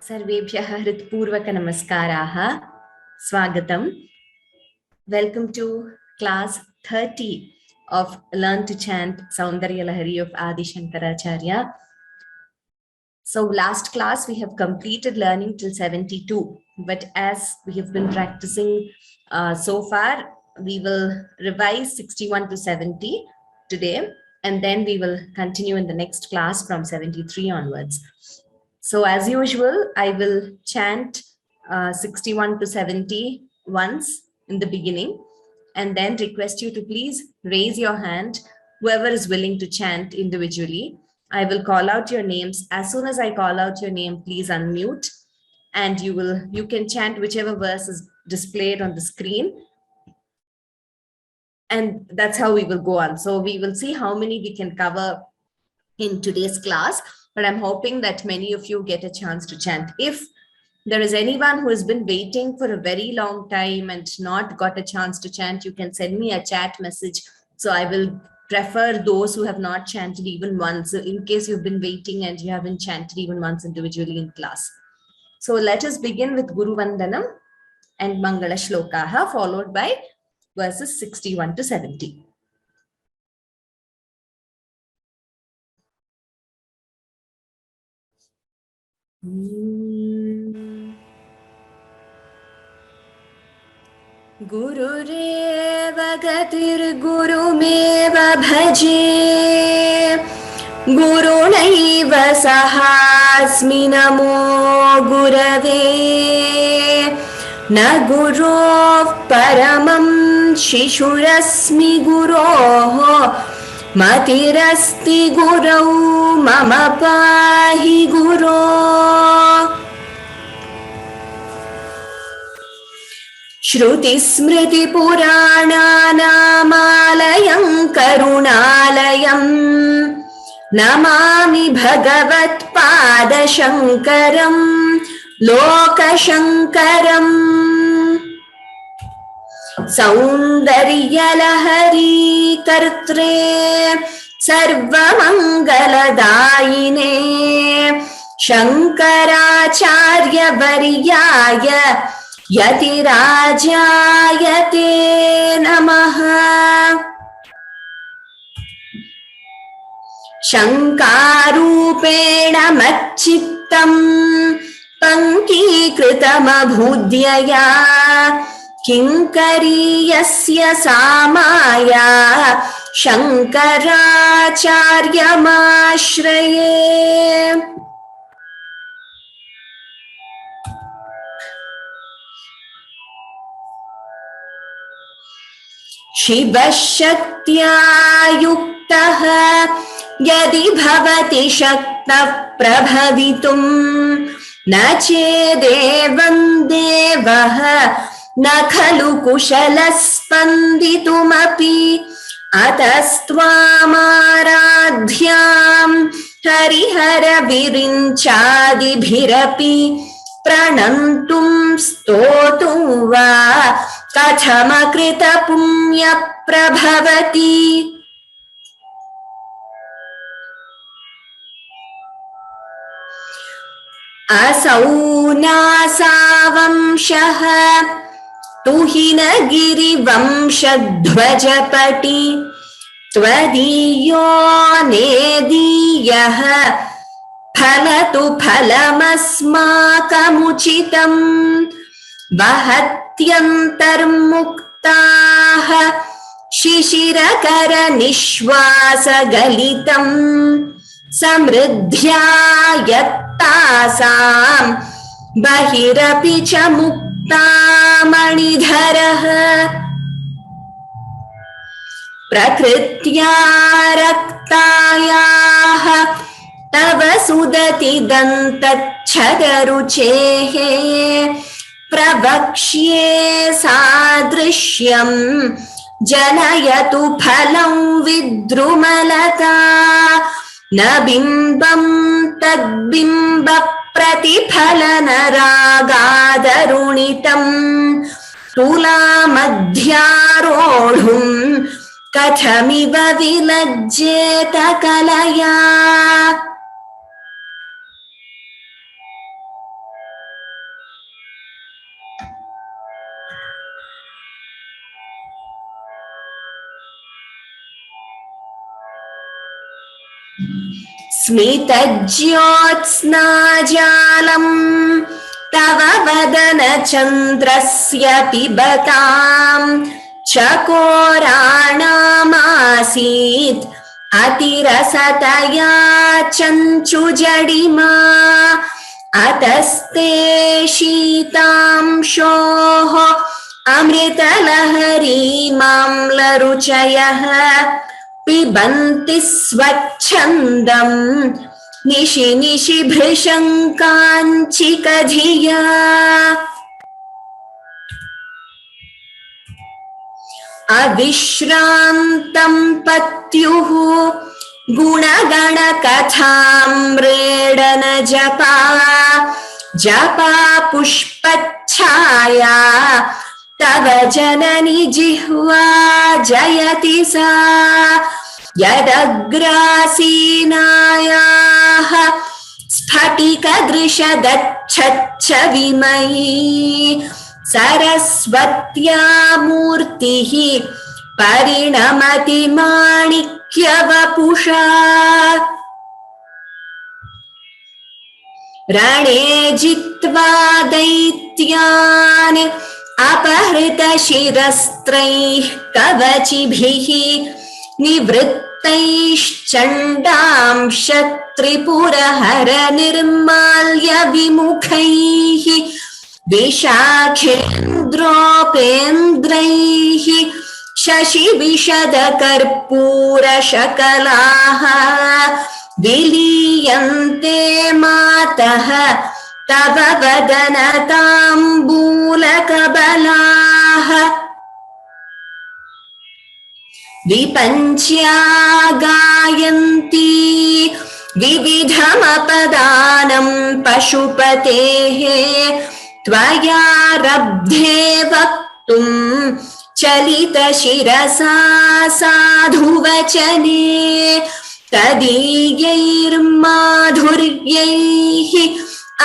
सर्वेभ्यः हृत्पूर्वकनमस्काराः स्वागतम्. Welcome to class 30 of Learn to Chant Soundaryalahari of Adi Shankaracharya. So last class we have completed learning till 72, but as we have been practicing so far, we will revise 61 to 70 today, and then we will continue in the next class from 73 onwards. So as usual, I will chant 61 to 70 once in the beginning, and then request you to please raise your hand, whoever is willing to chant individually. I will call out your names. As soon as I call out your name, please unmute, and you can chant whichever verse is displayed on the screen. And that's how we will go on. So we will see how many we can cover in today's class, but I'm hoping that many of you get a chance to chant. If there is anyone who has been waiting for a very long time and not got a chance to chant, you can send me a chat message. So I will prefer those who have not chanted even once, in case you've been waiting and you haven't chanted even once individually in class. So let us begin with Guru Vandanam and Mangala Shlokaha, followed by verses 61 to 70. गुरुरेव गतिर्गुरुमेव भजे गुरुणैव सहास्मि नमो गुरवे न गुरोः परमं शिशुरस्मि गुरोः मतिरस्ति गुरौ मम पाहि गुरो श्रुतिस्मृतिपुराणानामालयं करुणालयं नमामि भगवत्पादशङ्करं लोकशङ्करम् सौन्दर्यलहरी कर्त्रे सर्वमङ्गलदायिने शङ्कराचार्यवर्याय यतिराजाय ते नमः। शङ्कारूपेण मच्चित्तं पङ्कीकृतमभूद्यया किङ्करीयस्य सा माया शङ्कराचार्यमाश्रये। शिवशक्त्या युक्तः यदि भवति शक्तः प्रभवितुं न चेदेवं देवः न खलु कुशलः स्पन्दितुमपि अतस्त्वामाराध्यां हरिहरविरिञ्चादिभिरपि प्रणन्तुं स्तोतुं वा कथमकृतपुण्यप्रभवति। असौ नासावंशः तुहिनगिरिवंशध्वजपटि त्वदीयो नेदीयः फलतु फलमस्माकमुचितं वहत्यन्तर्मुक्ताः शिशिरकरनिश्वासगलितं समृद्ध्या यत्तासां बहिरपि च मुक्तामणिधरः प्रकृत्या रक्तायाः तव सुदति दन्तच्छदरुचेः प्रवक्ष्ये सादृश्यं जनयतु फलं विद्रुमलता न बिम्बं तद्बिम्ब प्रतिफलनरागादरुणितं तुलामध्यारोढुं कथमिव विलज्जेत कलया। स्मितज्योत्स्नाजालं तव वदनचन्द्रस्य पिबतां चकोराणामासीत् अतिरसतया चञ्चुजडिमा अतस्ते शीतांशोः अमृतलहरीमाम्लरुचयः पिबन्ति स्वच्छन्दं निशि निशि भृशङ्काञ्चिकधिया अविश्रान्तं पत्युः गुणगणकथाम्रेडन जपा जपा पुष्पच्छाया तव जननि जिह्वा जयति सा यदग्रासीनायाः स्फटिकदृशदच्छच्छविमयी सरस्वत्या मूर्तिः परिणमति माणिक्यवपुषा रणे जित्वा दैत्यान् अपहृतशिरस्त्रैः कवचिभिः निवृत्तैश्चण्डांश त्रिपुरहर निर्माल्य विमुखैः विशाखेन्द्रोपेन्द्रैः शशिविशदकर्पूरशकलाः विलीयन्ते मातः तव वदनताम्बूलकबलाः विपञ्च्या गायन्ती विविधमपदानं पशुपतेः त्वया रब्धे वक्तुं चलितशिरसा साधुवचने तदीयैर्माधुर्यैः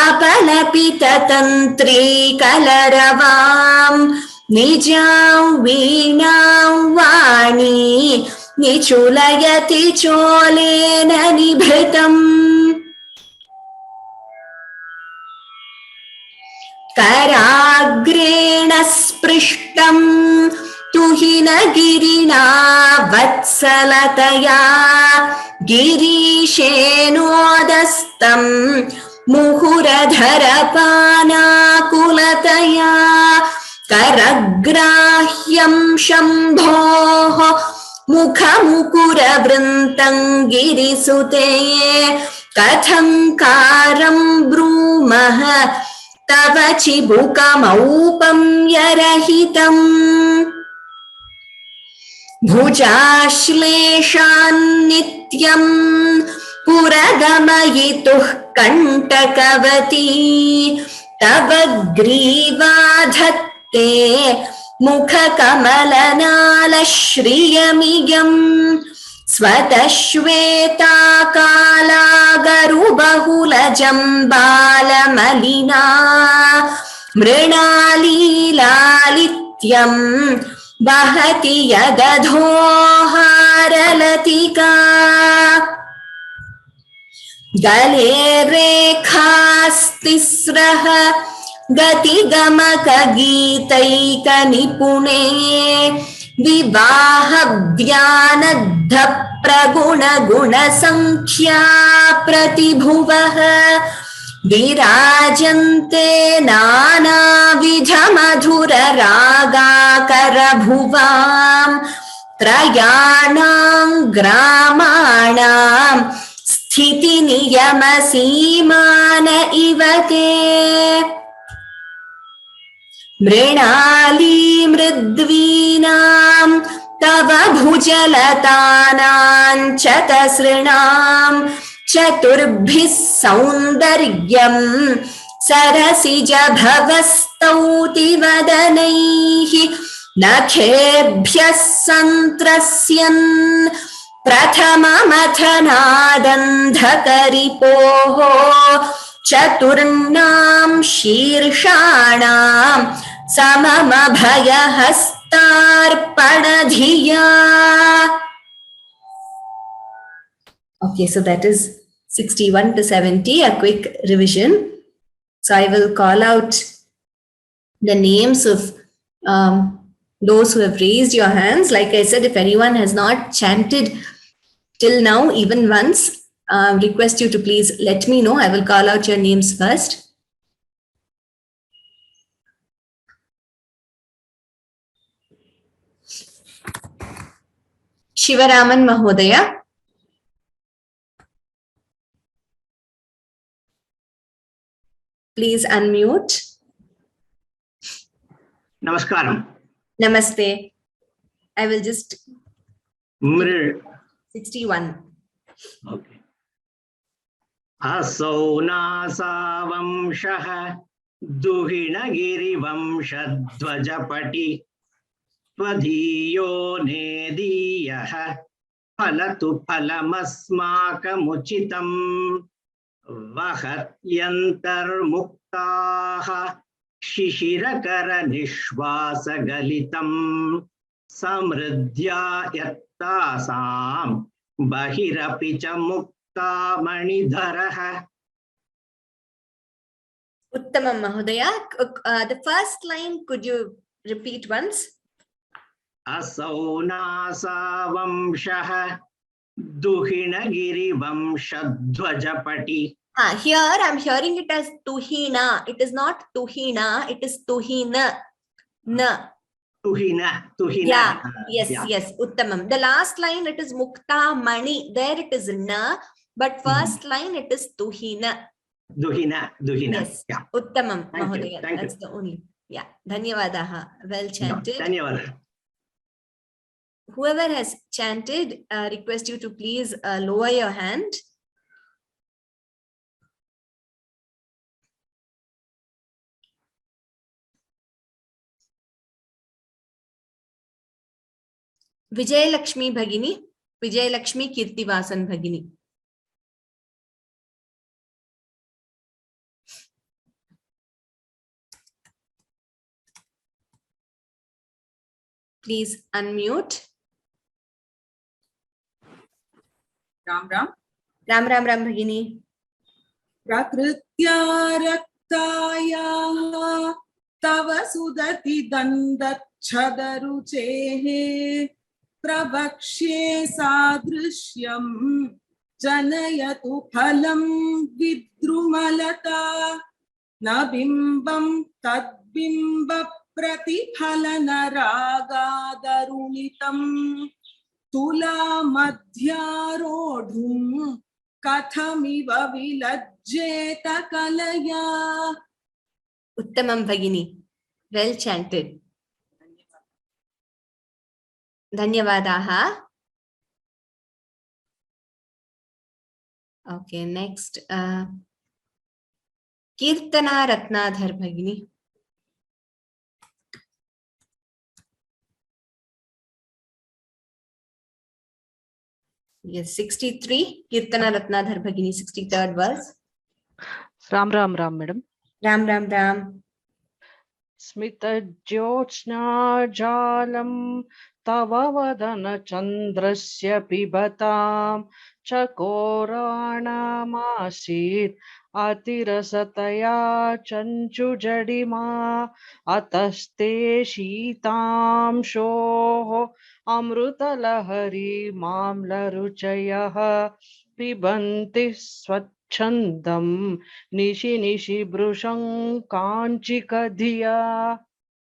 अपलपिततन्त्रीकलरवां निजां वीणां वाणी निचुलयति चोलेन निभृतम् कराग्रेण स्पृष्टं तुहिनगिरिणा वत्सलतया गिरीशेनोदस्तं मुहुरधरपानाकुलतया करग्राह्यं शम्भोः मुखमुकुरवृन्तं गिरिसुते कथंकारं ब्रूमः तव चिबुकमौपम्यरहितम् भुजाश्लेषान्नित्यं पुरगमयितुः कण्टकवती तव ग्रीवाधत्ते मुखकमलनालश्रियमियं स्वतश्वेताकालागरुबहुलजम्बालमलिना मृणालीलालित्यं वहति यदधोहारलतिका गले रेखास्तिस्रः गतिगमकगीतैकनिपुणे विवाहव्यानद्ध प्रगुणगुणसङ्ख्या प्रतिभुवः विराजन्ते नानाविधमधुररागाकरभुवां त्रयाणां ग्रामाणां स्थितिनियमसीमान इव ते मृणाली मृद्वीनां तव भुजलतानां चतसृणां चतुर्भिः सौन्दर्यं सरसिजभवस्तौति वदनैः नखेभ्यः सन्त्रस्यन् प्रथममथनादन्धकरिपोः चतुर्णां शीर्षाणां सममभयहस्तार्पणधिया. Okay, so that is 61 to 70, a quick revision. So I will call out the names of those who have raised your hands. Like I said, if anyone has not chanted till now, even once, request you to please let me know. I will call out your names first. Shivaraman Mahodaya. Please unmute. Namaskaram. Namaste. I will just 61. Okay. Asau nasa vamshaha duhinagiri vamshadvajapati tvadhiyo nediyaha phalatu phalamasmakamuchitam vahatyantar muktaha Shishirakara nishvasa galitam samridhya yattasam bahirapicha mukta manidharaha. Uttamam Mahodaya. The first line, could you repeat once? Asau nasa vamshaha duhinagiri vamshadvajapati. Here I'm hearing it as tuhina. It is not tuhina, it is tuhina. Na. Tuhina. Yeah, yes, Uttamam. The last line, it is mukta mani. There it is na, but first line it is tuhina. Duhina. Yes, Yeah. Uttamam Mahodaya. Thank That's you. the only. Yeah, Dhanyavadaha. Well chanted. Dhanyawad. Whoever has chanted, request you to please lower your hand. Vijay Lakshmi Bhagini, Vijay Lakshmi Kirtivasan Bhagini. Please unmute. Ram Ram. Ram Bhagini. Prakritya raktaya tava sudati dandachadaruchehe pravakshe sadrishyam janayatu phalam vidrumalata nabimbam tadbimba pratiphalana ragadarulitam tula madhyarodhum kathamiva vilajjeta kalaya. Uttamam Bhagini. Well chanted. Dhanyavadaha. Okay, next. Kirtana Ratnadhar Bhagini. Yes, 63. Kirtana Ratnadhar Bhagini, 63rd verse. Ram madam. Ram. Smita Jyotsna Jalam Tava Vadana Chandrasya Pibatam Chakorana Masit Atirasataya Chanchu Jadima Ataste Shitam Shoho Amrutalahari Mamla Ruchayaha Pibanti Swachandam Nishi Brushang Kanchika Dhiya.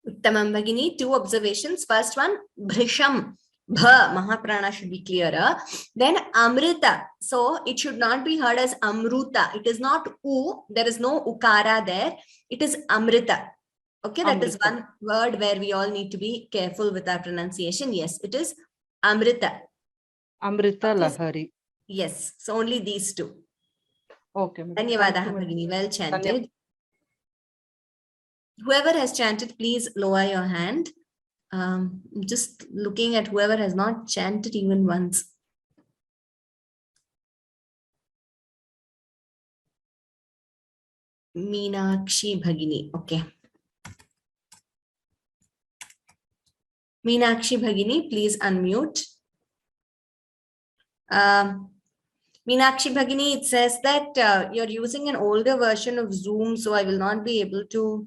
Uttamam Bhagini, two observations. First one, Bhrisham. Bha, Mahaprana should be clearer. Then Amrita. So it should not be heard as Amruta. It is not U. There is no Ukara there. It is Amrita. Okay, that is one word where we all need to be careful with our pronunciation. Yes, it is Amrita. Amrutalahari. Yes, so only these two. Okay. Dhanyavadaha Bhagini, well chanted. Whoever has chanted, please lower your hand. Just looking at whoever has not chanted even once. Meenakshi Bhagini. Okay. Meenakshi Bhagini, please unmute. Meenakshi Bhagini, it says that you're using an older version of Zoom, so I will not be able to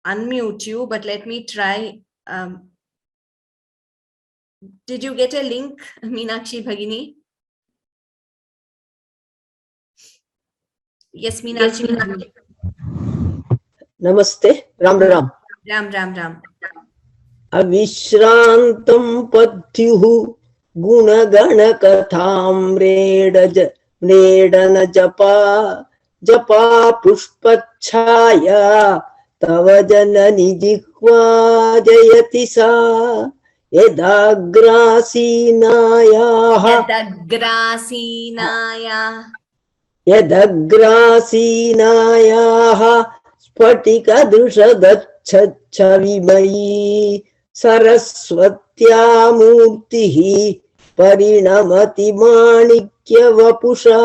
unmute you, but let me try. Did you get a link, Meenakshi Bhagini? Yes, Meenakshi Bhagini. Namaste, Ram Ram. Ram Ram Ram. Avishrantam padhyuhu gunagana katham redana japa pushpachaya tava janani jihva jayati sa yadagrasinaya Spatika drushadachchavimayi saraswatya murtihi parinamati manikya vapusha.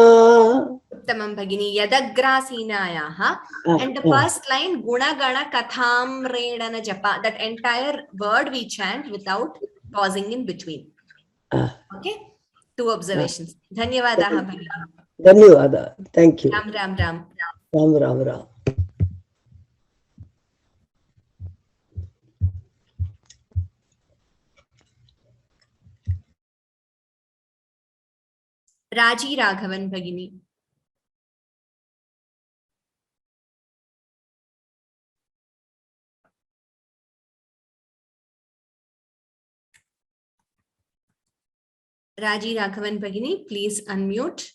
Uttamam Bhagini, yadagrasinayaha. And the first line, guna gana katham redana japa. That entire word we chant without pausing in between. Okay? 2 observations. Dhanyavadaha Bhagini. Dhanyavada. Thank you. Ram Ram Ram. Ram Ram Ram. Raji Raghavan Bhagini. Raji Raghavan Bhagini, please unmute.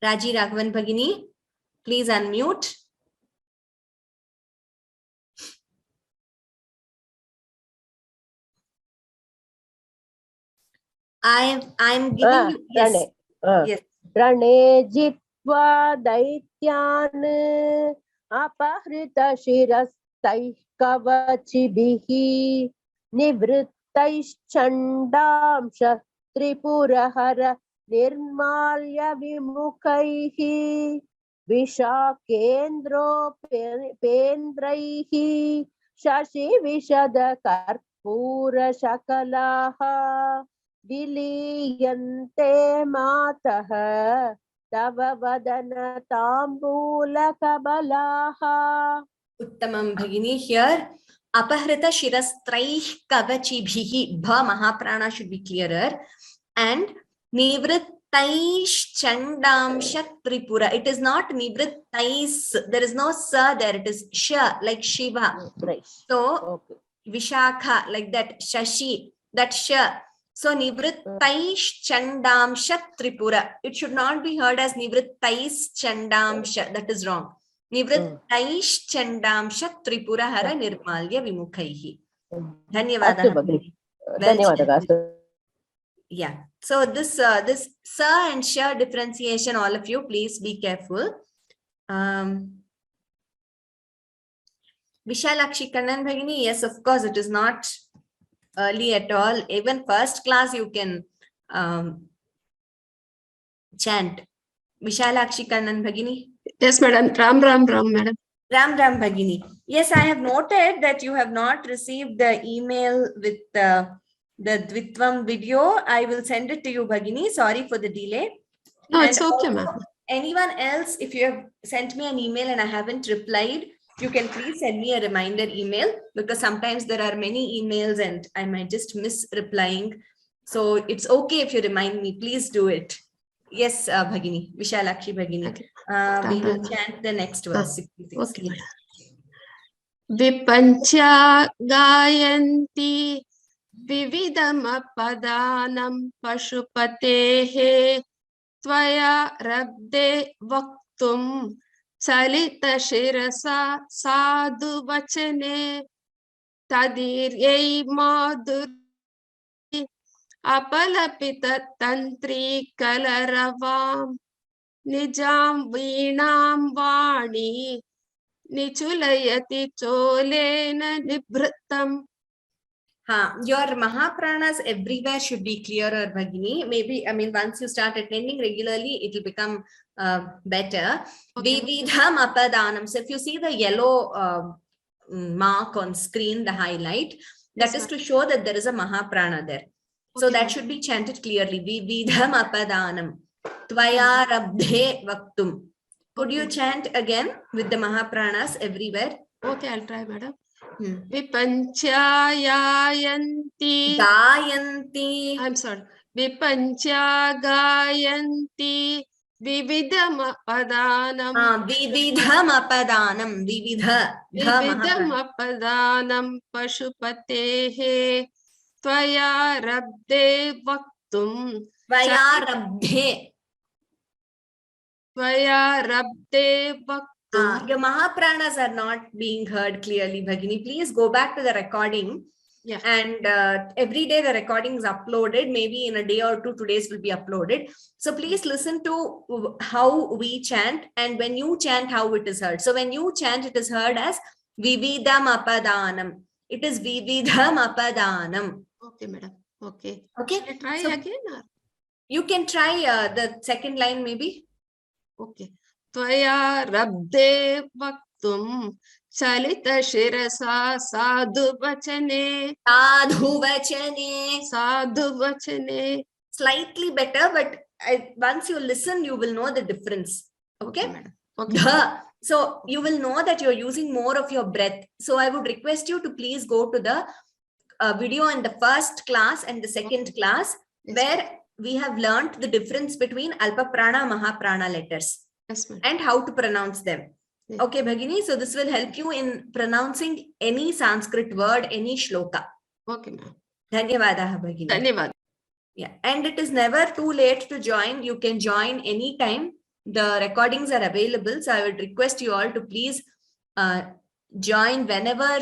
Raji Raghavan Bhagini, please unmute. I'm giving you yes. Yes. Rane jitva daityan apahrita shirastai kavachibhihi nivrittai chandam tripurahara nirmalya vimukaihi vishakendro pendraihi shashi vishada karpura shakalaha Viliyante matah tava vadana tambula kabalaha. Uttamam Bhagini, here apahrita shirastraih kavachibhihi. Bha Mahaprana should be clearer. And nivrittaish chandamsha tripura. It is not nivrittais. There is no sa there. It is sha, like Shiva. So Vishakha, like that Shashi, that sha. So nivrittaish chandamsha tripura. It should not be heard as nivrittais chandamsha. That is wrong. Nivrittaish chandamsha tripura hara nirmalya vimukaihi. Dhanyavada. Dhanyavada. Yeah. So this sa and sha differentiation, all of you, please be careful. Vishalakshi Kannan Bhagini, yes, of course, it is not early at all. Even first class you can chant. Vishalakshi Kannan Bhagini. Yes, madam. Ram Ram Ram, madam. Ram Ram Bhagini. Yes, I have noted that you have not received the email with the Dvitvam video. I will send it to you, Bhagini. Sorry for the delay. No, it's okay, ma'am. Anyone else, if you have sent me an email and I haven't replied, you can please send me a reminder email, because sometimes there are many emails and I might just miss replying. So it's okay if you remind me. Please do it. Yes, Bhagini, Vishalakshi Bhagini. Okay. We will chant the next verse. 66. Okay. Vipancha gayanti vividamapadanam pashupatehe tvaya rabde vaktum salita shirasa sadhu vachane tadiryai madhur apalapita tantri kalaravam nijam veenam vani nichulayati cholena nibhritam. Your Mahapranas everywhere should be clearer, Bhagini. Maybe, I mean, once you start attending regularly, it will become better. Okay. Vividham apadanam. So if you see the yellow mark on screen, the highlight. That Yes, is to show that there is a Mahaprana there. So Okay, that ma'am. should be chanted clearly. Vividham apadanam tvaya rabdhe vaktum. Could you Okay. chant again with the Mahapranas everywhere? Okay, I'll try, madam. Hmm. Vipanchayayanti. Gayanti. I'm sorry. Vipancha gayanti vividam apadanam. Vividham apadanam. Vividha. Dha Vividam Mahaprana. apadanam pashupatehe tvaya rabde vaktum. Tvaya rabdhe. Tvaya rabde vaktum. Your Mahapranas are not being heard clearly, Bhagini. Please go back to the recording. Yeah. And every day the recording is uploaded. Maybe in a day or two, today's will be uploaded. So please listen to how we chant, and when you chant, how it is heard. So when you chant, it is heard as Vividham apadanam. It is Vividham apadanam. Okay, madam. Okay. Okay. Shall I try So again? Or? you can try the second line maybe. Okay. Tvaya rabde vaktum chalita shirasa sadhu vachane. Sadhu vachane. Sadhu vachane. Slightly better, but once you listen, you will know the difference. Okay, madam. Okay. So you will know that you're using more of your breath. So I would request you to please go to the video in the first class and the second class, Yes, where we have learned the difference between Alpa Prana, Mahaprana letters. Yes, madam. And how to pronounce them. Yes. Okay, Bhagini. So this will help you in pronouncing any Sanskrit word, any shloka. Okay, ma'am. Dhanyavadaha, Bhagini. Dhanyavad. Yeah, and it is never too late to join. You can join anytime. The recordings are available. So I would request you all to please join whenever,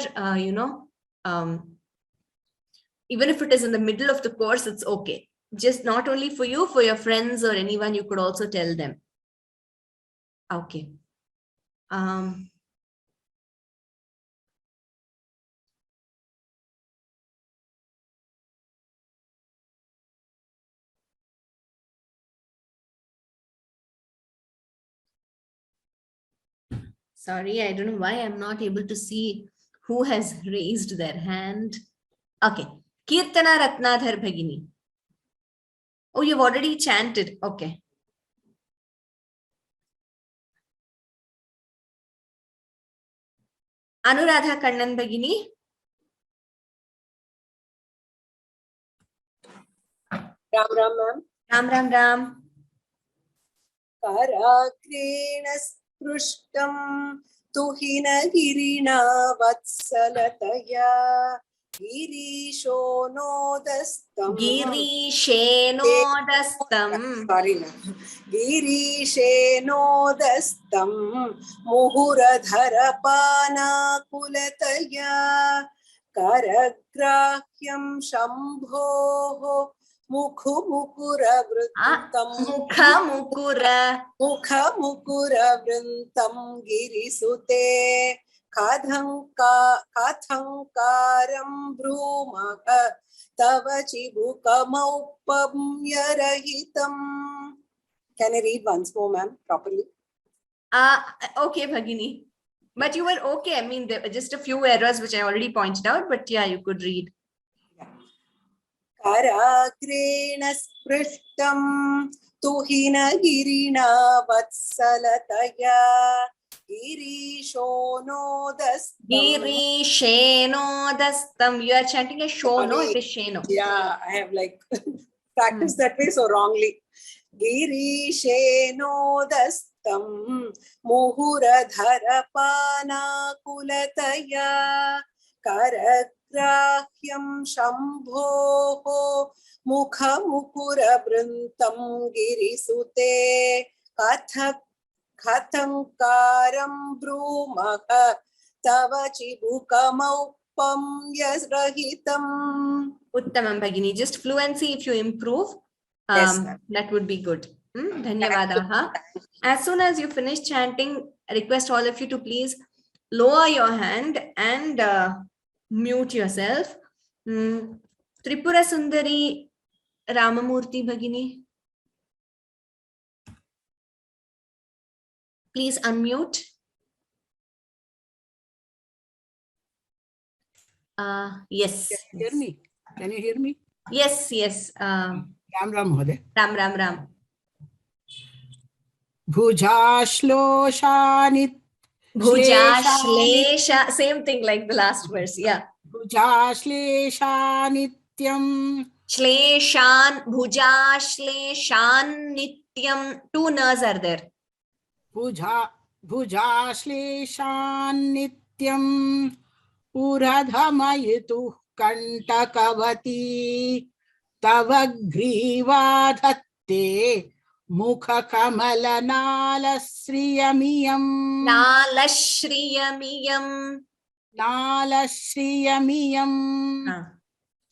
even if it is in the middle of the course, it's okay. Just not only for you, for your friends or anyone, you could also tell them. Okay. Sorry, I don't know why I'm not able to see who has raised their hand. Okay. Kirtana Ratnadhar Bhagini. Oh, you've already chanted. Okay. Anuradha Kannan Bhagini. Ram Ram ma'am. Ram Ram Ram. Karakreణ sprushtam tuhina girina vatsalataya girisho nodastam. Girishenodastam. Sorry ma'am. Girishenodastam muhuradharapanākulataya karagrahyam shambhoho mukhu mukura vrittam. Mukha mukura vrintam girisute kathankaram brumaka tava chibukamauppam yarahitam. Can I read once more, ma'am, properly? Okay, Bhagini. But you were okay. I mean, there were just a few errors which I already pointed out, but yeah, you could read. Karakrena sprishtam tuhina girina vatsalataya girisho Girishenodastam. You are chanting a sho, no? It is sheno. Yeah, I have like practiced that way so wrongly. Girishenodastam muhuradharapanākulataya karagrahyam shambhoho mukha mukura vrintam girisute kathankaram brumaka tava chibukamauppam yasrahitam. Uttamam Bhagini. Just fluency, if you improve, Yes, that would be good. Dhanyavadaha. As soon as you finish chanting, I request all of you to please lower your hand and mute yourself. Tripura Sundari Ramamurthy Bhagini. Please unmute. Yes. Can you hear me? Can you hear me? Yes, yes. Ram Ram Mहोदय. Ram, Ram, Ram. Bhujashloshani Bhuja, Shlesha. Same thing like the last verse. Yeah. Bhujashleshanityam. Shleshan, Bhuja, Shleshan, Nityam. Two nas are there. Bhujashleshanityam. Puradhamayitu kantakavati. Tava grivadhatte. Mukha kamala nalasriyamiyam. Nalashriyamiyam. Nalasriyamiyam.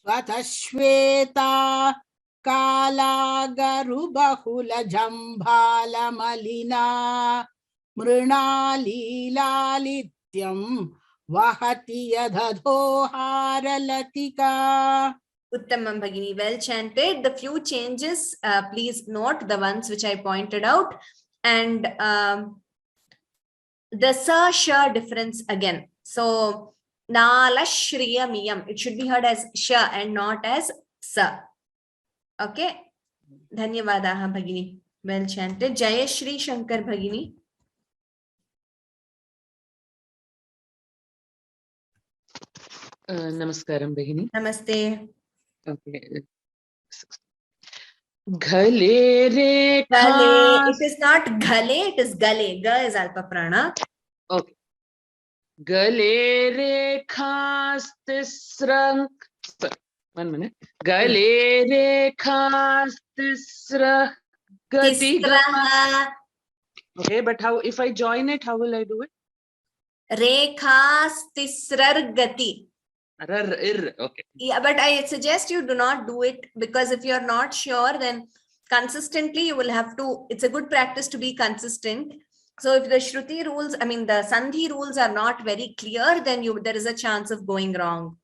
Svatashveta kalagarubakhula jambhala malina mrunalilalityam vahati yadhadoharalatika. Uttamam Bhagini, well chanted. The few changes, please note the ones which I pointed out. And the sa sha difference again. So Nalashriyamiyam, it should be heard as sha and not as sa. Okay. Dhanyavadaha Bhagini. Well chanted. Jayashri Shankar Bhagini. Namaskaram Bhagini. Namaste. Okay. Ghale re Gale. It is not ghale, it is gale. Ga is alpa prana. Okay. Gale re khastisra. 1 minute. Gale re khastisra gati. Tisraha. Okay, but how if I join it, how will I do it? Rekha stisrar gati. Okay. Yeah, but I suggest you do not do it, because if you're not sure, then consistently you will have to, it's a good practice to be consistent. So if the Shruti rules, I mean the Sandhi rules are not very clear, then there is a chance of going wrong.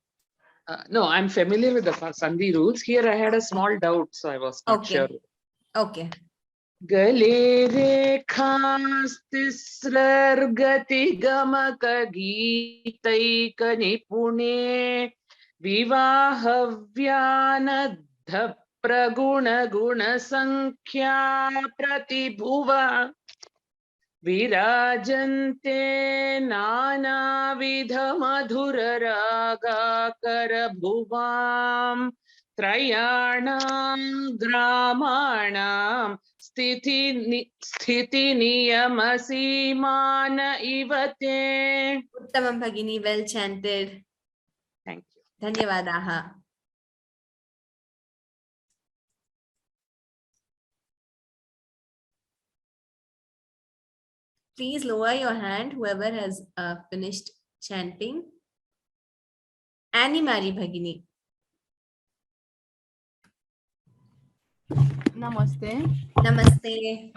No, I'm familiar with the Sandhi rules. Here I had a small doubt, so I was not sure. Okay. Gale re khastisrar gati gamaka geetaika nipune vivahavyanadha praguna guna sankhya pratibhuva virajante nana vidha madhura raga karabhuvam trayanam gramanam sthiti niyama simana ivate. Uttamam Bhagini, well chanted. Thank you. Dhanyavadaha. Please lower your hand, whoever has finished chanting. Annie Mari Bhagini. Namaste. Namaste.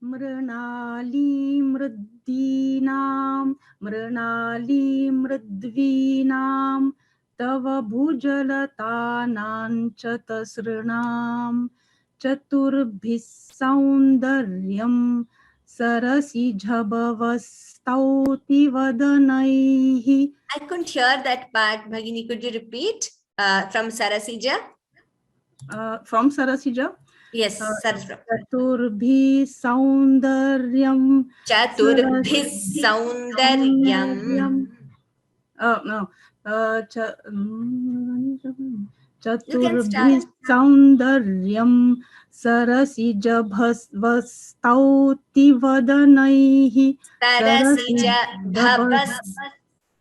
Mrunali mruddinam, mrunali mrudvinam, tava bhujalatanam chatasrinam, chaturbhis saundaryam, sarasi jhabavastauti vadanaihi. I couldn't hear that part, Bhagini. Could you repeat from Sarasija? From Sarasija? Yes, Chaturbhi saundaryam. Chaturbhi saundaryam. No. Chaturbhi saundaryam sarasija bhasvastauti vadanaihi. Sarasija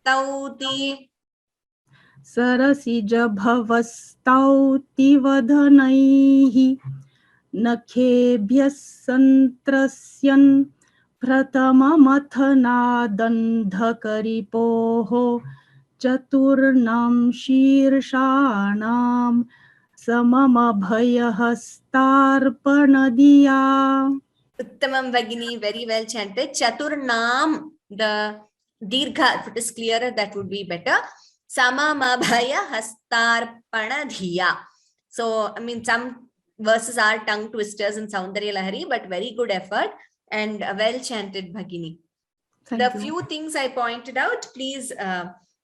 bhavastauti. Sarasija bhavastauti vadanaihi. Nakhebhyas santrasyan prathamamathanadandhakaripoho Chaturnam Shirshanam Samamabhayahastarpanadiya. Uttamam Bhagini, very well chanted. Chaturnam, the dirgha, if it is clearer, that would be better. Samamabhaya hastarpanadhiya. So, I mean, some verses are tongue twisters in Soundaryalahari, but very good effort and well chanted, Bhagini. The few things I pointed out, please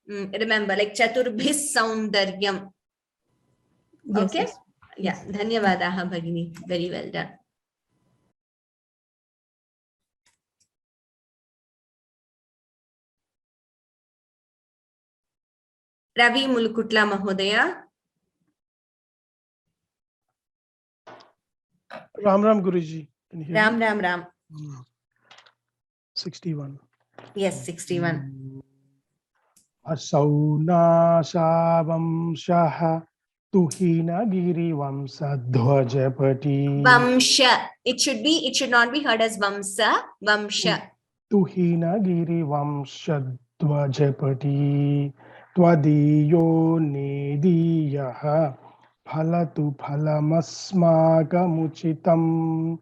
remember, like Chaturbhis Soundaryam. Okay? Yes. Yeah. Dhanyavadaha Bhagini. Very well done. Ravi Mulukutla Mahodaya. Ram Ram Guruji. Can you hear Ram me? Ram Ram. 61. Yes, 61. Asauna Savamshaha Tuhina Giri Vamsadhwajapati. Vamsha. It should not be heard as Vamsa. Vamsha. Tuhina Giri Vamsadhwajapati. Tvadiyo Nediyaha Phalatu Phalamasmagamuchitam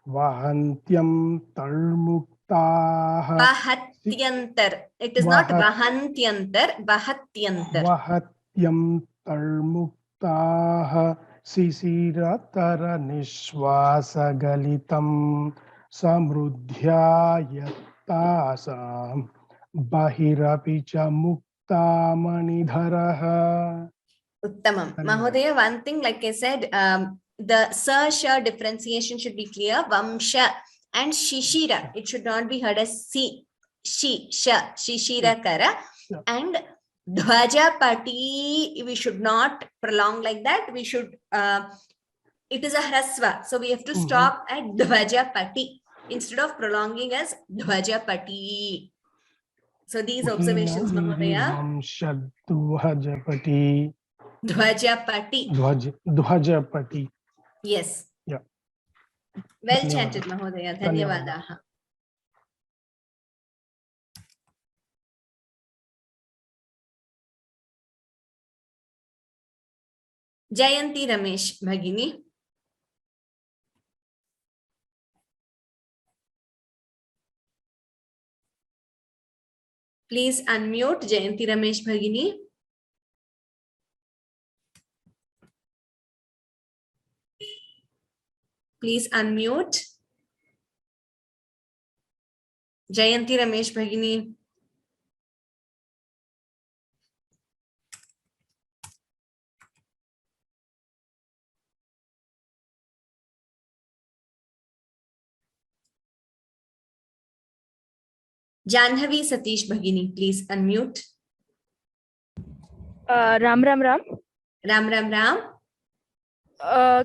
Vahantyam Tarmuktaha. Vahatyantar. It is not Vahantyantar. Vahatyantar. Vahatyam Tarmuktaha Sisiratara Nishwasagalitam Samrudhyayattasam Bahirapicha Muktamanidharaha. Uttamam. Mahodaya, one thing, like I said, the sa-sha differentiation should be clear. Vamsha and shishira. It should not be heard as si, shi, sha, shishira kara. Yeah. And dhwaja pati, we should not prolong like that. We should, it is a hrasva. So we have to stop at dhwaja pati instead of prolonging as dhwaja pati. So these observations, Mahodaya. Dhwajapati. Dhwajapati. Dhwajapati. Yes. Yeah. Well chanted, Mahodaya. Dhanyavadaha. Jayanti Ramesh Bhagini. Please unmute Jayanti Ramesh Bhagini. Please unmute. Jayanti Ramesh Bhagini. Janhavi Satish Bhagini, please unmute. Ram Ram Ram. Ram Ram Ram.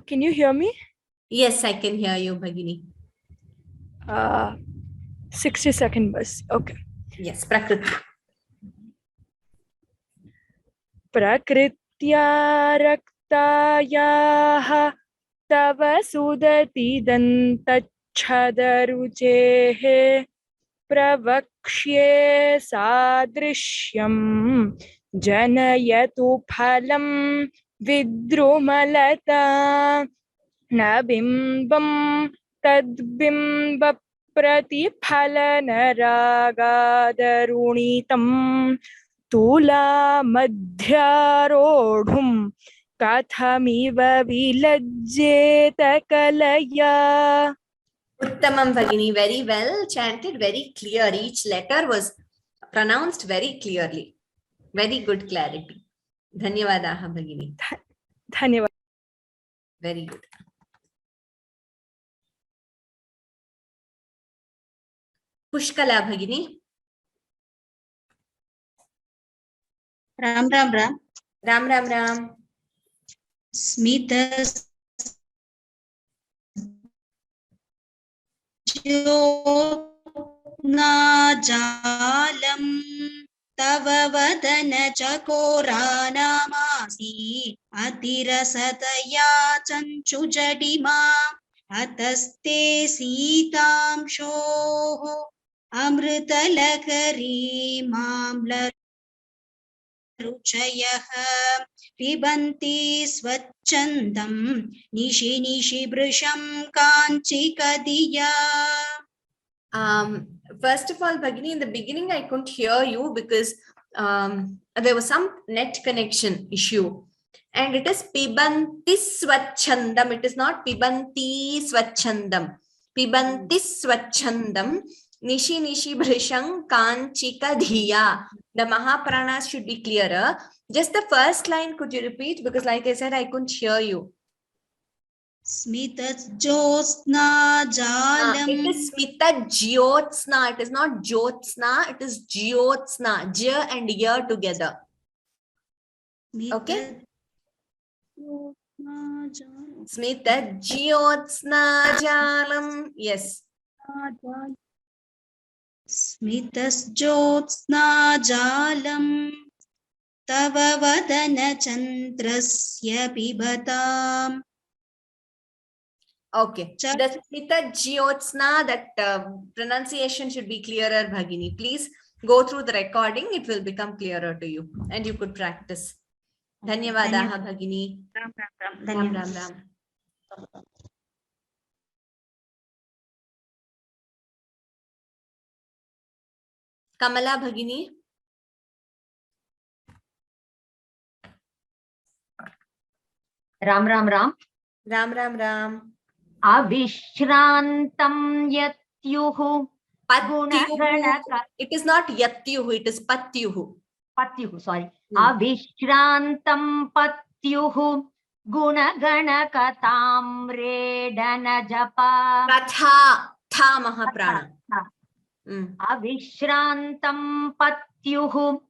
Can you hear me? Yes, I can hear you, Bhagini. 60-second bus. Okay. Yes, Prakriti. Prakritya raktayaha tava sudati dantachhadaruchehe pravakshye sadrishyam janayatu phalam vidrumalata nabimbam tadbimba प्रतिफलनरागादरुणितं तुला मध्यारोढुं कथमिव विलज्जेत कलया. Uttamam Bhagini, very well chanted, very clear. Each letter was pronounced very clearly. Very good clarity. Dhanyavadaha Bhagini. Dhanyavad. Very good. Pushkala Bhagini. Ram Ram Ram. Ram Ram Ram. Smita Jalam Tava Vadana Chakoranamasi Atirasataya Chanchujadima Ataste Sitam Shoho Amritalakari Mamla रुचयः पिबन्ति स्वच्छन्दं निशि निशि वृषं काञ्चिकदिया. First of all, Bhagini, in the beginning I couldn't hear you because there was some net connection issue. And it is pibanti swachandam. It is not pibanti swachandam. Pibanti swachandam. Nishi Nishi Brishang Kanchika Dhiya. The Mahapranas should be clearer. Just the first line, could you repeat? Because like I said, I couldn't hear you. Smita Jyotsna Jalam. It is Smita Jyotsna. It is not Jyotsna. It is Jyotsna. J and Y together. Okay. Smita Jyotsna Jalam. Yes. Smitas Jyotsna Jalam Tava Vadana Chandrasya Pibatam. Okay. The Smita Jyotsna, that pronunciation should be clearer, Bhagini. Please go through the recording. It will become clearer to you and you could practice. Dhanyavadaha, Bhagini. Ram, ram, ram. Kamala, Bhagini. Ram Ram Ram. Ram, ram, ram. Avishrantam yatyuhu. Patyuhu. It is not yatyuhu, it is patyuhu. Patyuhu, sorry. Avishrantam patyuhu. Gunagana katam redana japa. Katha. Tha Mahaprana. Avishrantam patyuhu.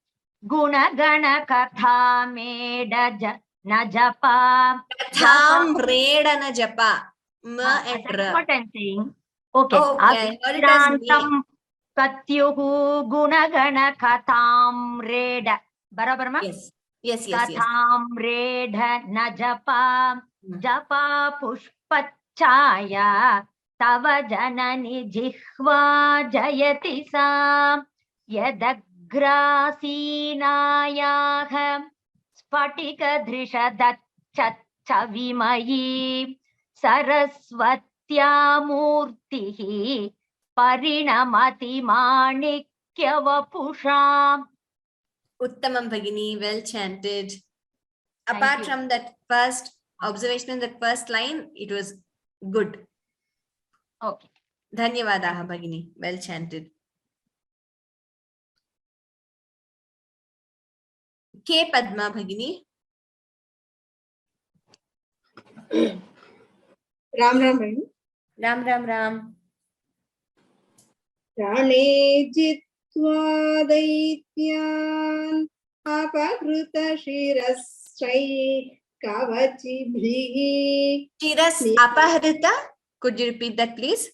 Gunagana katha meda najapa. Katham redana japa. That's what I'm saying. Okay. Avishrantam Katyuhu gunagana katham reda. Barabar ma? Yes. Yes. Katham reda najapa. Japa pushpachaya. Tava janani jihva jayati sa. Yadagrasinayah. Spatika drisha dachachavimayi. Saraswatya murtihi. Parinamati manikyavapusha. Uttamam, Bhagini, well chanted. Apart from that first observation in that first line, it was good. Okay. Dhanyavadaha, Bhagini, well chanted. K. Padma, Bhagini. Ram Ram Ram. Ram, ram, ram. Rane jitva daityan apakruta shirasrai kavachibhihi. Shiras apahrita. Could you repeat that, please?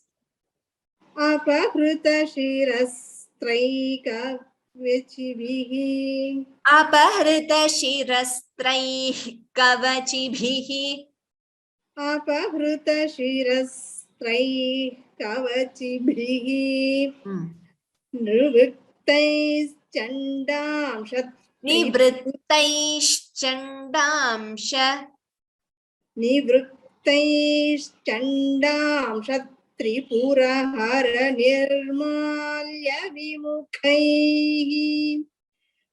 Apakruta shirasrai kavachibhihi. Apahrita shirastrai kavachibhihi. Apahruta shirastrai kavachibhihi. Nivrittais chandam Nivrittais chandam sha. Nivrittais chandam shatripurahara nirmalya vimukhaihi.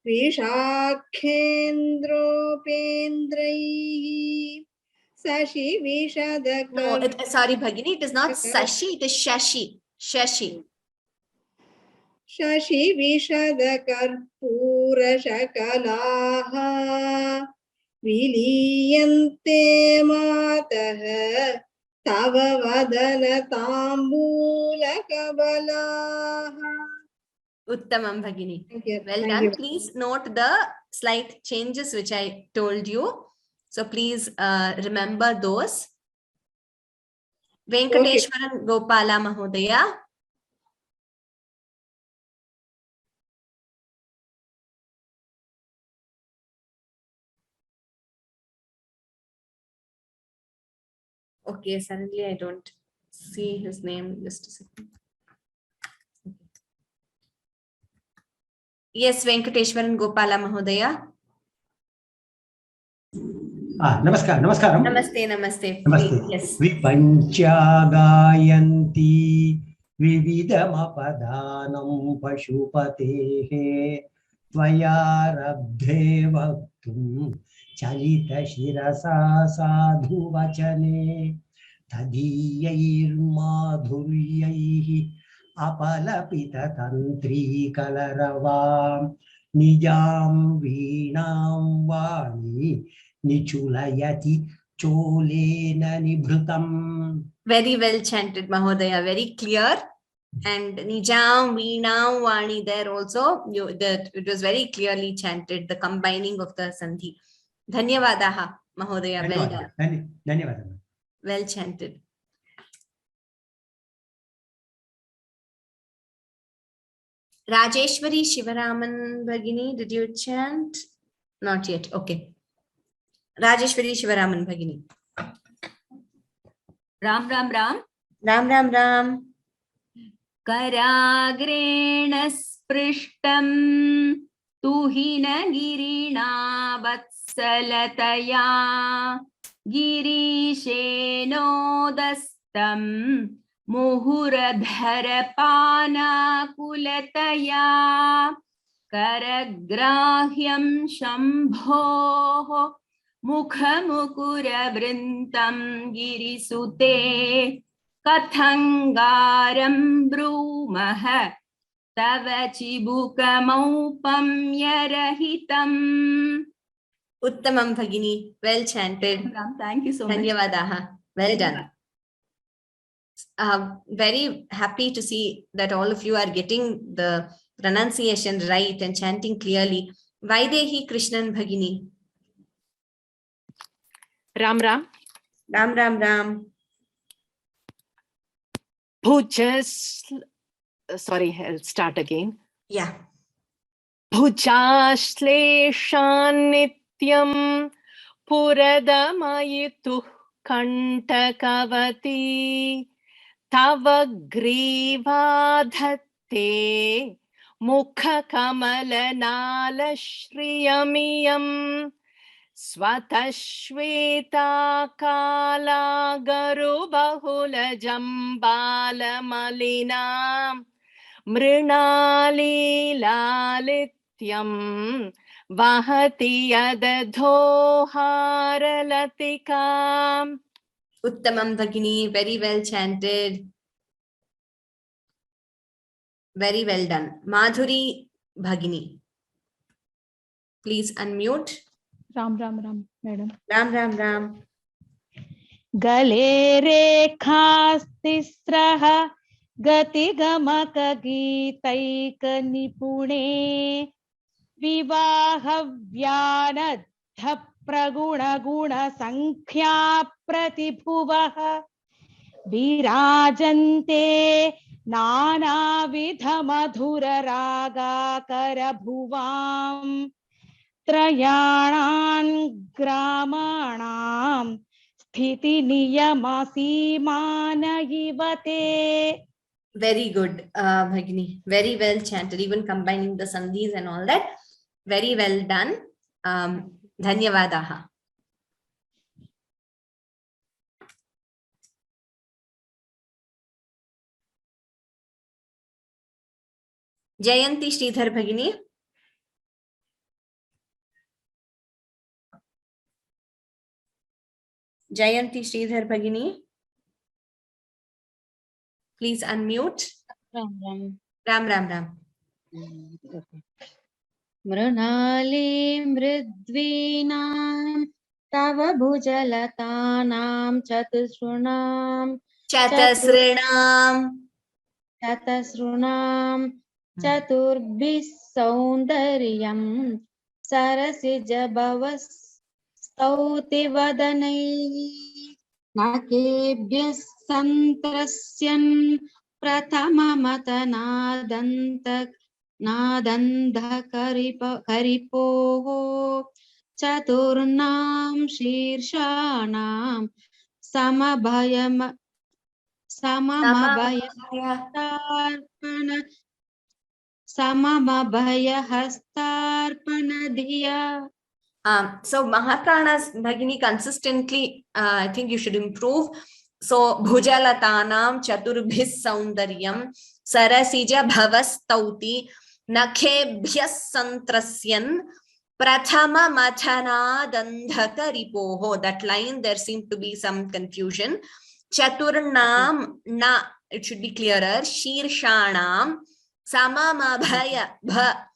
Vishakhendropendraihi. Sashi Vishadakar. No, sorry, Bhagini, it is not Sashi, it is Shashi. Shashi. Shashi Vishadakar Pura Shakalaha Viliyante Mataha Tava Vadana Tambula Kabalaha. Uttamam, Bhagini. Thank you. Well done. Please note the slight changes which I told you. So please remember those. Venkateshwaran Gopala Mahodaya. Okay, suddenly I don't see his name. Just a second. Yes, Venkateshwaran Gopala Mahodaya. Namaskar, namaskaram. Namaste, namaste. Namaste. Yes. Vipancha gayanti vividamapadanam pashupatehe tvaya rabdhe vaktum chalita shirasa sadhu vachane tadiyair madhuryaihi अपलपित तंत्री कलरवां निजां वीणां वाणी निचुलयति चोलेन निभृतम्. Very well chanted, Mahodaya. Very clear. And Nijam, Veenam, Vani there also. It was very clearly chanted, the combining of the Sandhi. Dhanyavadaha, Mahodaya. Well done. Dhanyavadaha. Well chanted. Rajeshwari Shivaraman Bhagini, did you chant? Not yet. Okay. Rajeshwari Shivaraman Bhagini. Ram Ram Ram. Ram Ram Ram. Karagreణ sprishtam tuhina girina vatsalataya girishenodastam muhuradharapana kulataya karagrahyam shambho mukhamukura-vrintam girisute Kathangaram brumah tava chibukamopam yarahitam. Uttamam Bhagini, well chanted. Thank you so much. Dhanyavadaha. Well done. Very happy to see that all of you are getting the pronunciation right and chanting clearly. Vaidehi Krishnan Bhagini. Ram Ram. Ram Ram Ram. Sorry, I'll start again. Yeah. Bhujashleshan nityam puradamayitu kantakavati tava grivadhatte mukha kamalanala shriyamiyam Svatashveta kala garu bahula jambala malinam mrinali lalityam vahati yadadhoharalatikam. Uttamam Bhagini, very well chanted. Very well done. Madhuri Bhagini. Please unmute. Ram Ram Ram, madam. Ram Ram Ram. Gale rekhastistraha gati gamaka gitaika nipune vivahavyanadha praguna guna sankhya pratibhuvaha virajante nana vidha madhura raga karabhuvam Trayanan gramanam sthiti niyamasimana yivate. Very good, Bhagini. Very well chanted, even combining the sandhis and all that. Very well done. Dhanyavadaha. Jayanti Sridhar Bhagini. Jayanti Sridhar Bhagini. Please unmute. Ram Ram. Ram Ram Ram. Mrunali mridvinam tava bhujalatanam chatusrunam chaturbis saundaryam sarasija bhavas stauti vadanai nakebhyas santrasyan prathama matanadantak nadandha karipoho chaturnam shirshanam samabhaya hastarpana dhiya. So Mahapranas Bhagini consistently, I think you should improve. So Bhujalatanam Chaturbhis Saundaryam Sarasija Bhavastauti Nakhebhyas Santrasyan Prathama Mathana Dandhaka Ripoho. That line, there seemed to be some confusion. Chaturnam Na it should be clearer. Shirshanam samamabhaya bha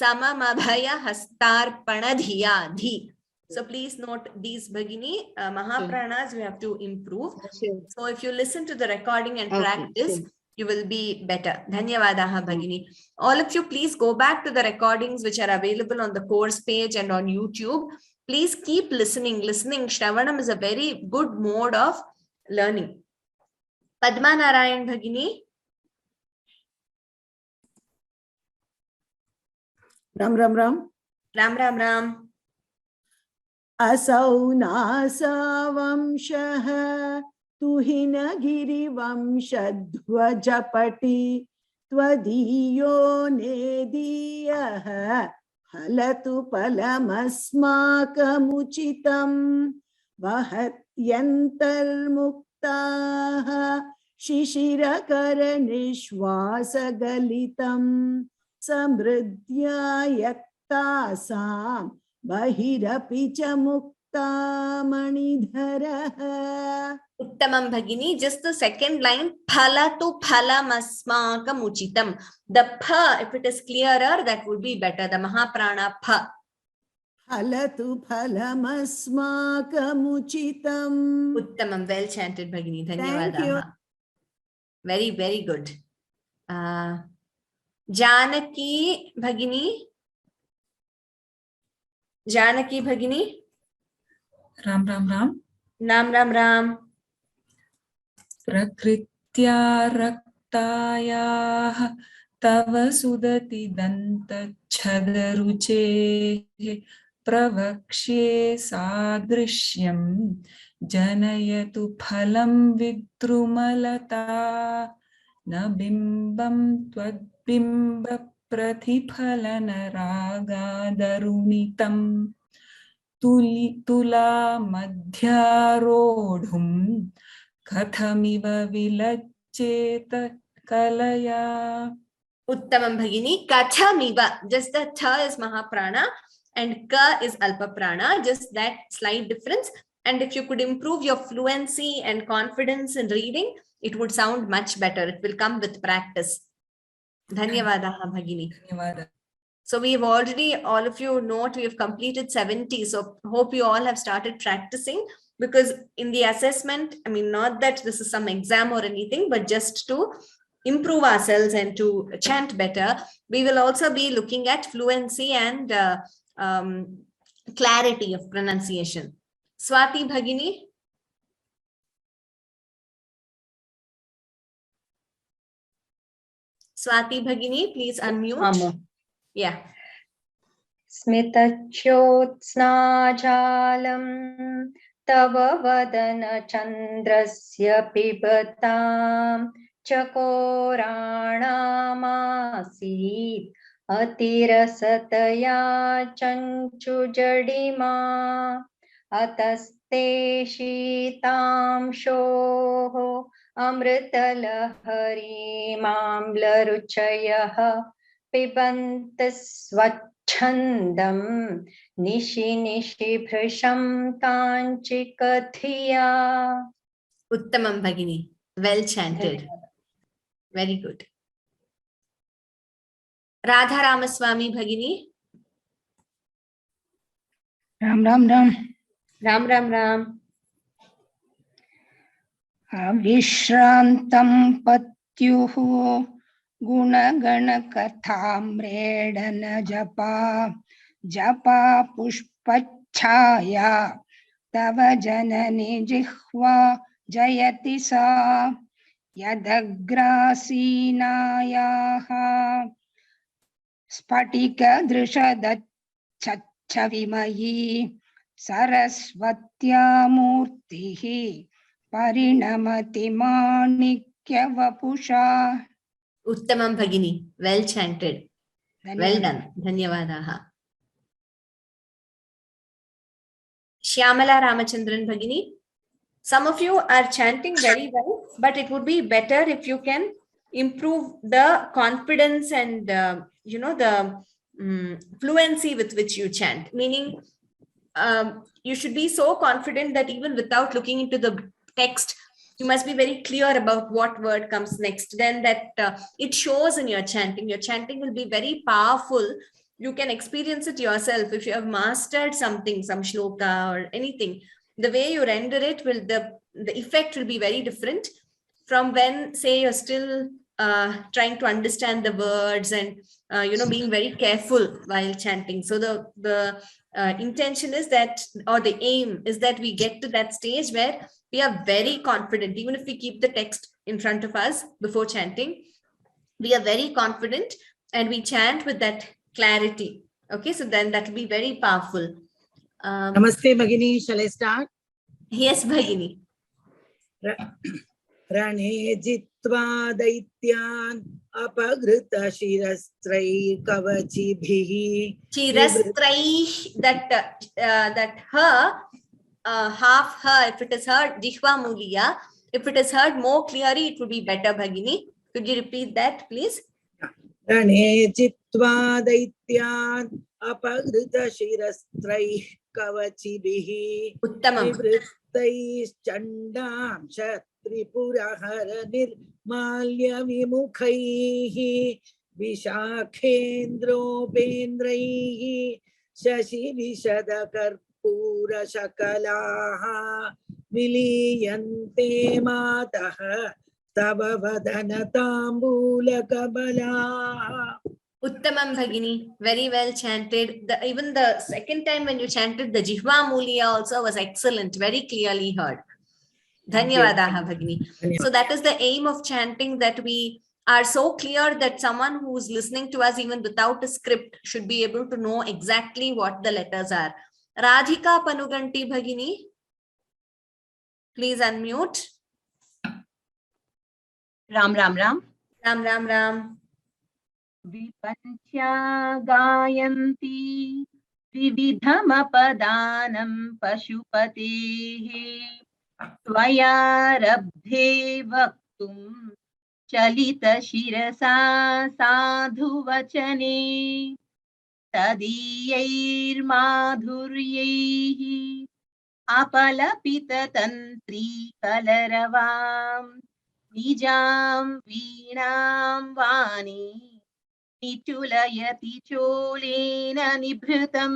samamabhaya hastarpanadhiya dhi. So please note these Bhagini Mahapranas we have to improve. So if you listen to the recording and practice, you will be better. Dhanyavadaha Bhagini. All of you, please go back to the recordings which are available on the course page and on YouTube. Please keep listening. Shravanam is a very good mode of learning. Padma Narayan Bhagini. Ram Ram Ram. Ram Ram Ram. Asau nasa vamshaha तुहिनगिरि वंशध्वजपटि त्वदीयो नेदीयः फलतु फलमस्माकमुचितं वहत्यन्तर्मुक्ताः शिशिरकरनिश्वासगलितं समृद्ध्यायक्तासां बहिरपि च मुक्ता मणिधरः. Uttamam Bhagini, just the second line, phalatu phalamasmakam uchitam. The pha, if it is clearer, that would be better. The Mahaprana pha. Phalatu phalamasmakam uchitam. Uttamam, well chanted Bhagini. Dhanyavadaha. Thank you. Very, very good. Janaki Bhagini. Janaki Bhagini. Ram Ram Ram. Nam Ram Ram. Prakritya raktayah tava sudati dantachhadaruche pravakshe sadrishyam janayatu phalam vidrumalata nabimbam twadbimba prathiphalana ragadarunitam tula madhyarodhum Kathamiva vilacheta kalaya. Uttamam Bhagini. Kathamiva. Just the tha is Mahaprana and ka is Alpaprana. Just that slight difference. And if you could improve your fluency and confidence in reading, it would sound much better. It will come with practice. Dhanyavadaha Bhagini. Dhanyavada. So we've already, all of you note, we have completed 70. So hope you all have started practicing. Because in the assessment, I mean, not that this is some exam or anything, but just to improve ourselves and to chant better, we will also be looking at fluency and clarity of pronunciation. Swati Bhagini. Swati Bhagini, please unmute. Yeah. Smitachotsnajalam Tava vadana chandrasya pibatam chakoranamasit atirasataya chanchujadima ataste shitam shoho amritalahari mamlaruchayah pibantas Chandam nishi nishi bhrisham kanchikathiya. Uttamam Bhagini. Well chanted. Very good. Radha Ramaswamy Bhagini. Ram Ram Ram. Ram Ram Ram. Avishrantam patyuhu Gunagana kathamredana japa japa pushpachaya tava janani jihva jayati sa yadagrasinayaha spatika drishadachachavimayi sarasvatya murtihi parinamati manikya vapusha. Uttamam Bhagini. Well chanted. Well done. Dhanyavadaha. Shyamala Ramachandran Bhagini. Some of you are chanting very well, but it would be better if you can improve the confidence and, the fluency with which you chant. Meaning, you should be so confident that even without looking into the text, You must be very clear about what word comes next. Then that it shows in your chanting. Your chanting will be very powerful. You can experience it yourself. If you have mastered something, some shloka or anything, the way you render it will, the effect will be very different from when, say, you're still trying to understand the words and being very careful while chanting. So the intention is that, or the aim is that we get to that stage where we are very confident. Even if we keep the text in front of us before chanting, we are very confident and we chant with that clarity. Okay, so then that will be very powerful. Namaste, Bhagini. Shall I start? Yes, Bhagini. Rane jitva daityan apagrita shirastrai kavachibhihi. Shirastrai, that her, half her, if it is heard, jihva muliya, if it is heard more clearly, it would be better, Bhagini. Could you repeat that, please? Rane jitva daityan apagrita shirastrai kavachibhihi. Uttamam. Nivrittais chandam Tripurahara nirmalya vimukhaihi vishakhendro pendraihi shashi vishada karpura shakalaha viliyante mataha tava vadana tambula kabalaha. Uttamam, Bhagini. Very well chanted. Even the second time when you chanted, the Jihva Muliya also was excellent. Very clearly heard. Dhanyavadaha, Bhagini. So that is the aim of chanting, that we are so clear that someone who is listening to us even without a script should be able to know exactly what the letters are. Radhika Panuganti, Bhagini. Please unmute. Ram Ram Ram. Ram Ram Ram. Vipanchya gayanti vividhamapadanam pashupatehi tvaya rabdhe vaktum chalita shirasa sadhu vachane tadiyair madhuryaihi apalapita tantri kalaravam nijam veenam vani Nichulayati cholena nibhritam.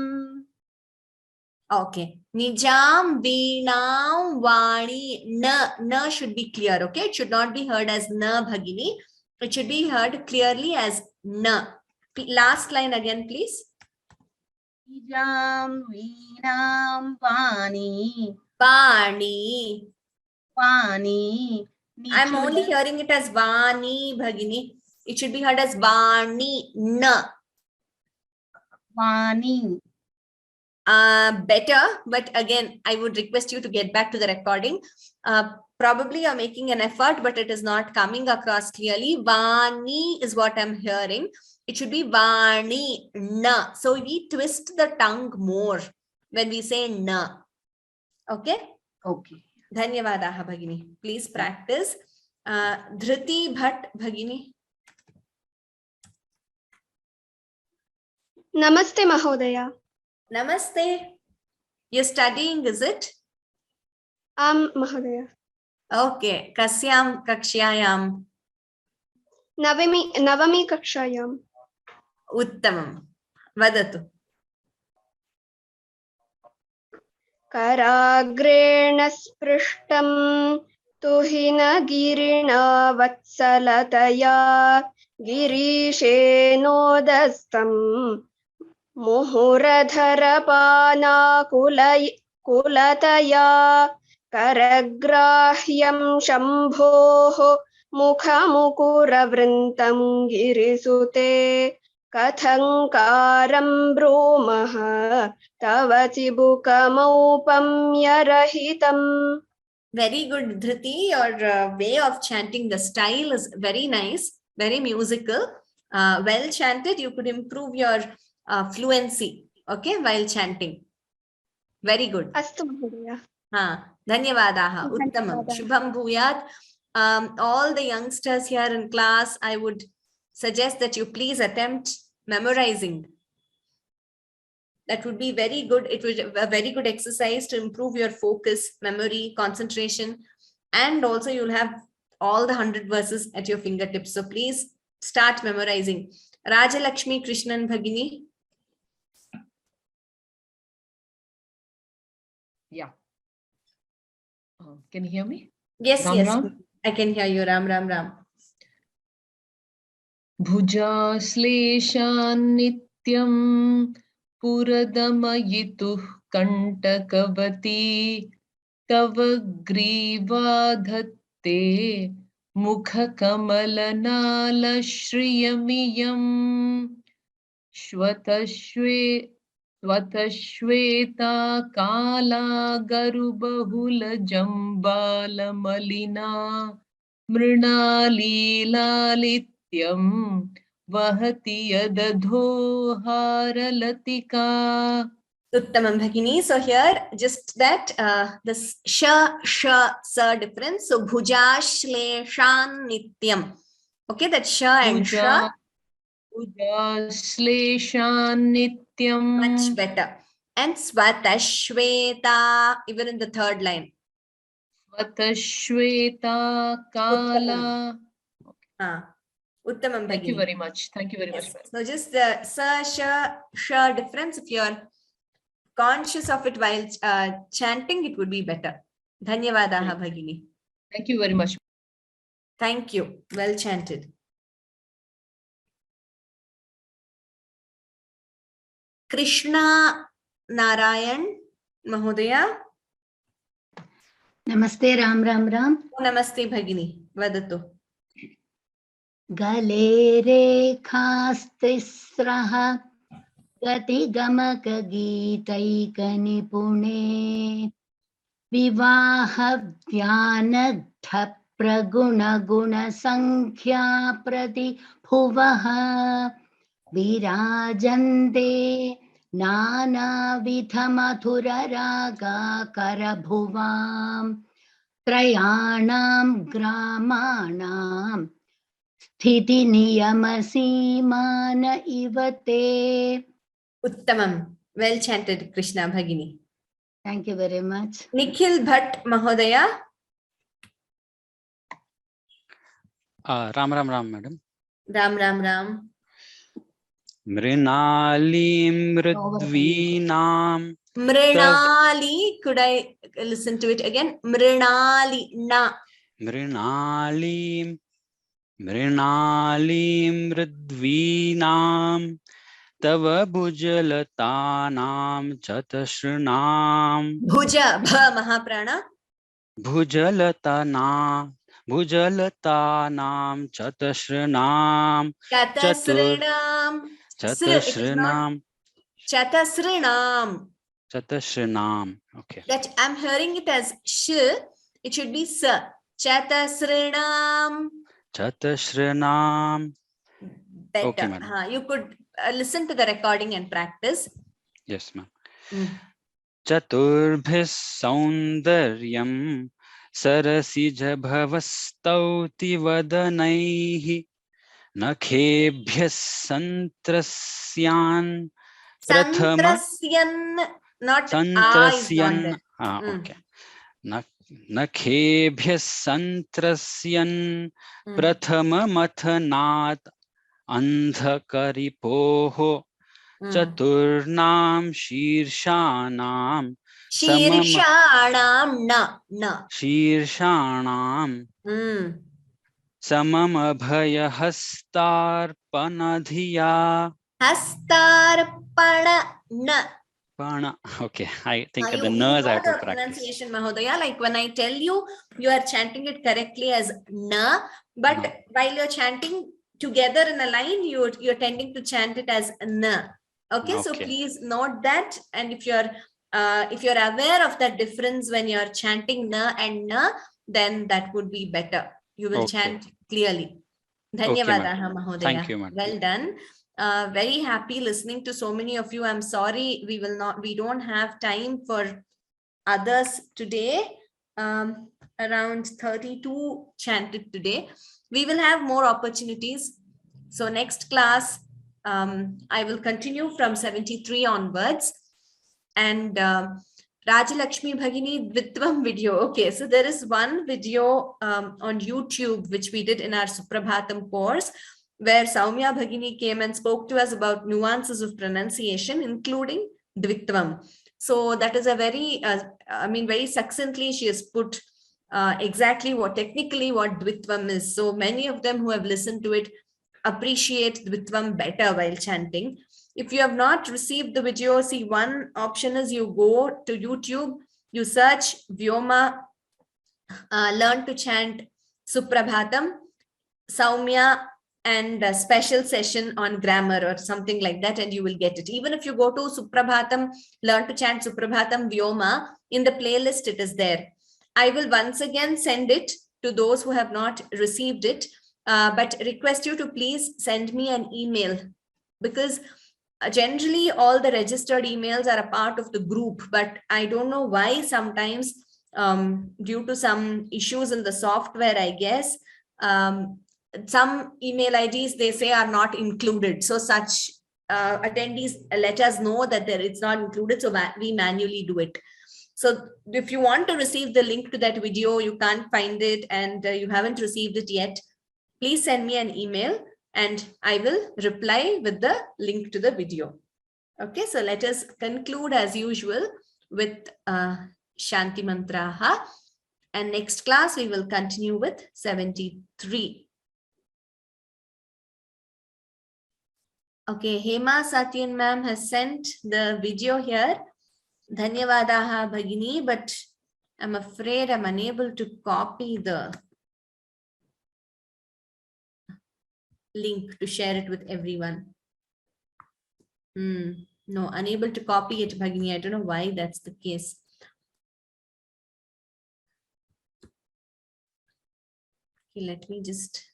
Okay. Nijam Veenam Vani. Na should be clear. Okay. It should not be heard as na, Bhagini. It should be heard clearly as na. Last line again, please. Nijam Veenam Vani. Vani. Vani. I'm only hearing it as Vani, Bhagini. It should be heard as Vani, na. Vani. Better, but again, I would request you to get back to the recording. Probably you're making an effort, but it is not coming across clearly. Vani is what I'm hearing. It should be Vani, na. So we twist the tongue more when we say na. Okay? Okay. Dhanyavadaha, Bhagini. Please practice. Dhriti Bhatt, Bhagini. Namaste, Mahodaya. Namaste. You're studying, is it? Mahodaya. Okay. Kasyam Kakshayam. Navami Kakshayam. Uttamam. Vadatu. Karagreణ sprishtam tuhina girina vatsalataya girishenodastam muhuradharapana kulataya karagrahyam shambhoh mukhamukuravrintam girisute kathankaram brumah tavachibukamaupamyarahitam. Very good, Dhriti. Your way of chanting, the style is very nice, very musical. Well chanted, you could improve your fluency, okay, while chanting. Very good. Astu Mahodaya. Dhanyavadaha. Uttamam. Shubham Bhuyat. All the youngsters here in class, I would suggest that you please attempt memorizing. That would be very good. It was a very good exercise to improve your focus, memory, concentration. And also you'll have all the 100 verses at your fingertips. So please start memorizing. Rajalakshmi Krishnan Bhagini. Yeah. Can you hear me? Yes, Ram yes. Ram. I can hear you. Ram Ram Ram. Bhujasleshan nityam puradamayitu kantakavati tava grivadhatte mukha kamalanala shriyamiyam shvatashve Svatashveta kala garubahula jambala malina mrinali lalityam vahati yadadho haralatika. Uttamam Bhagini. So here, just that this sha sa difference. So bhuja shleshan nityam. Okay, that sha and sha. Bhuja shleshan nityam. Much better. And svatashveta, even in the third line. Svatashveta kala. Uttamam Bhagini. Thank you very much. Thank you very Yes. much. So just the sa sha difference, if you're conscious of it while chanting, it would be better. Dhanyavadaha Bhagini. Thank you very much. Thank you. Well chanted. Krishna Narayan Mahodaya. Namaste Ram Ram Ram. Namaste Bhagini. Vadatu. Gale rekhastistraha gati gamaka gitaika nipune vivaha vyanadha praguna guna sankhya prati bhuvaha virajante nana vidha madhura raga karabhuvam trayanam gramanam sthiti niyamasīmāna ivate. Uttamam. Well chanted, Krishna Bhagini. Thank you very much. Nikhil Bhatt Mahodaya. Ram Ram Ram, madam. Ram Ram Ram. Mrinalim mridvinam. Mrinali. Could I listen to it again? Mrinali na. Mrinalim mridvinam. Tava bhujalatanam chatashrunam. Bhuja. Bha Mahaprana. Bhujalatanam chatashrunam. Chatasrinam. It is not Chatasrinam. Chatashrunam. Okay. That I'm hearing it as sh. It should be sa. Chatasrinam. Chatashrunam. Better. Okay, madam. You could listen to the recording and practice. Yes, ma'am. Chaturbhis saundaryam sarasija bhavastauti vadanaihi nakhebhyas santrasyan prathama. Santrasyan, not Santrasyan. Okay. Nakhebhyas santrasyan prathama mathanat andhakaripoho Chaturnam Shirshanam Shirshanam na. Shirshanam Samam Abhaya Hastarpanadhiya. Hastarpana na. Pana. Okay, I think the ners I have to practice. Pronunciation, Mahodaya. Like when I tell you, you are chanting it correctly as na, but while you're chanting together in a line, you're tending to chant it as na. Okay, so please note that, and if you're aware of that difference when you're chanting na and na, then that would be better. You will chant clearly. Dhanyavadaha Mahodaya. Thank you, madam. Well done. Very happy listening to so many of you. I'm sorry we don't have time for others today. Around 32 chanted today. We will have more opportunities. So next class, I will continue from 73 onwards. And Rajalakshmi Bhagini Dvitvam video. Okay, so there is one video on YouTube which we did in our Suprabhatam course, where Saumya Bhagini came and spoke to us about nuances of pronunciation, including Dvitvam. So that is a very, very succinctly she has put exactly technically what Dvitvam is. So many of them who have listened to it appreciate Dvitvam better while chanting. If you have not received the video, see, one option is you go to YouTube, you search Vyoma, learn to chant Suprabhatam, Saumya, and a special session on grammar or something like that, and you will get it. Even if you go to Suprabhatam, learn to chant Suprabhatam Vyoma, in the playlist it is there. I will once again send it to those who have not received it, but request you to please send me an email, because generally all the registered emails are a part of the group, but I don't know why sometimes due to some issues in the software, I guess, some email IDs they say are not included. So such attendees let us know that it's not included, so we manually do it. So if you want to receive the link to that video, you can't find it and you haven't received it yet, please send me an email and I will reply with the link to the video. Okay, so let us conclude as usual with Shanti Mantraha, and next class we will continue with 73. Okay, Hema Satyan ma'am has sent the video here. Dhanyavadaha Bhagini, but I'm afraid I'm unable to copy the link to share it with everyone. No, unable to copy it, Bhagini. I don't know why that's the case. Okay, let me just...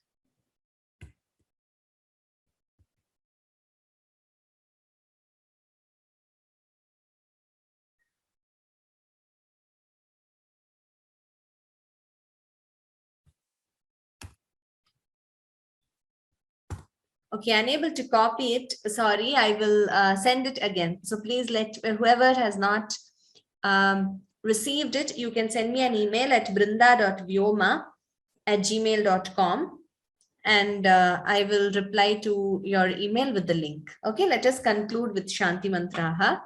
Okay, unable to copy it. Sorry, I will send it again. So please let whoever has not received it, you can send me an email at brunda.vyoma@gmail.com and I will reply to your email with the link. Okay, let us conclude with Shanti Mantraha.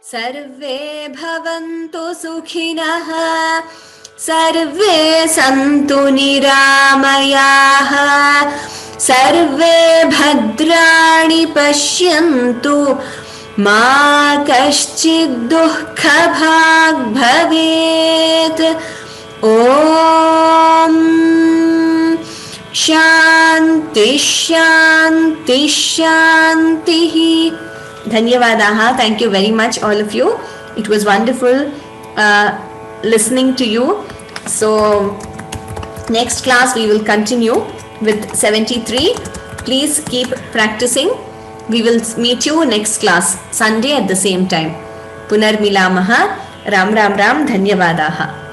Sarve bhavantu sukhinah, sarve santu niramayah, sarve bhadrani pashyantu, ma kaschid dukkha bhag bhavet. Om Shanti Shanti Shanti. Dhanyavadaha. Thank you very much, all of you. It was wonderful listening to you. So next class we will continue with 73. Please keep practicing. We will meet you next class, Sunday at the same time. Punar milamaha. Ram Ram Ram. Dhanyavadaha.